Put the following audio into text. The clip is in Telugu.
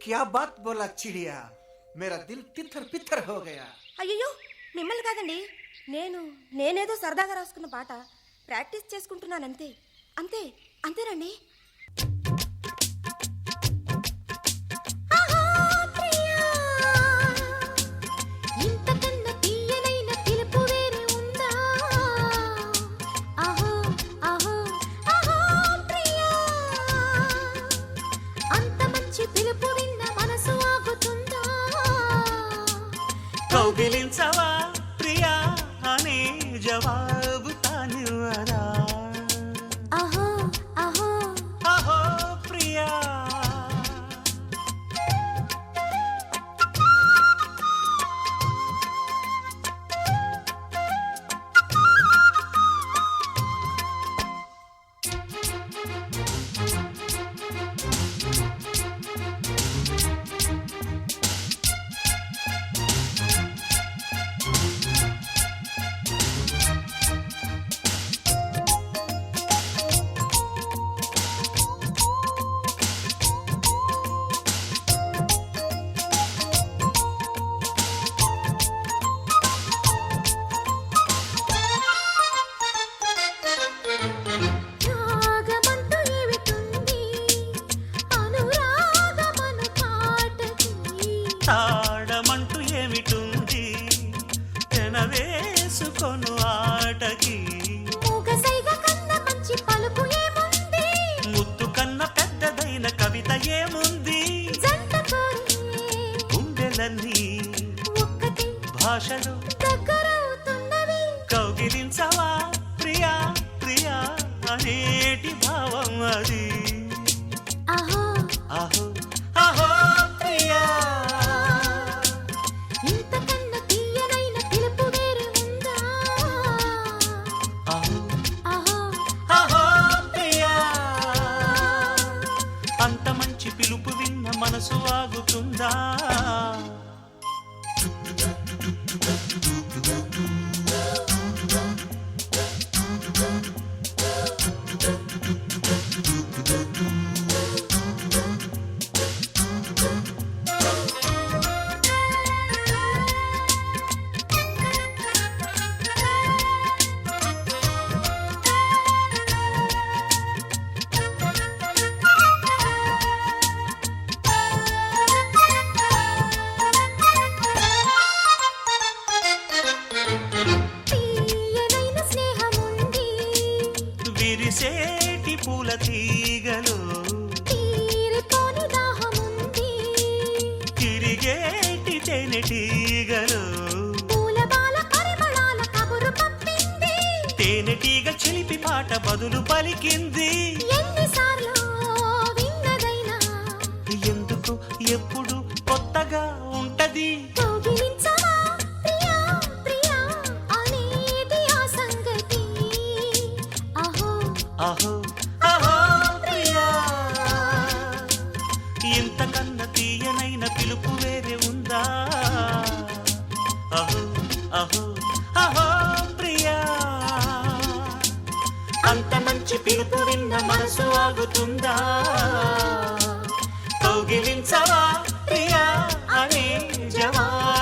क्या बात बोला चिड़िया, मेरा दिल तिथर पिथर हो गया. అయ్యో మిమ్మల్ని కాదండి, నేనేదో సరదాగా రాసుకున్న పాట ప్రాక్టీస్ చేసుకుంటున్నాను అంతే. అంతేనండి. కౌగిలించవా ప్రియా అనే జవాబు తానివ్వరా. అహో అహో అహో ప్రియా. తాడమంటూ ఏమిటుంది తెనవేసుకొను ఆటకి. ముద్దు కన్న పెద్దదైన కవిత ఏముంది. గుండెలన్నీ భాషలు కౌగిలించవా ప్రియా ప్రియా అనేటి భావం అది. అహో అహో అహో ప్రియా. ఇంతకన్నా తీయనైన పిలుపు వేరే ఉందా. అహో అహో అహో ప్రియా. అంత మంచి పిలుపు విన్న మనసు ఆగుతుందా. తీయనైన స్నేహముంది. విరిసేటి పూల తీగలు తీరిపోని దాహముంది. తిరిగేటి తేనెటీగలు పూలబాల పరిమళాల కబురు పంపింది. తేనెటీగ చిలిపి పాట బదులు పలికింది. ఎన్నిసార్లు విన్నదైనా ఎందుకు ఎప్పుడు కొత్తగా ఉంటది. కౌగిలించవా ప్రియా ప్రియా అనేది ఆ సంగతి. అహో అహో అహో ప్రియా. ఇంతకన్నా తీయనైన పిలుపు వేరే ఉందా. అహో అహో అహో ప్రియా. అంత మంచి పిలుపు విన్న మనసు ఆగుతుందా. కౌగిలించవా ప్రియా అనే జవాబు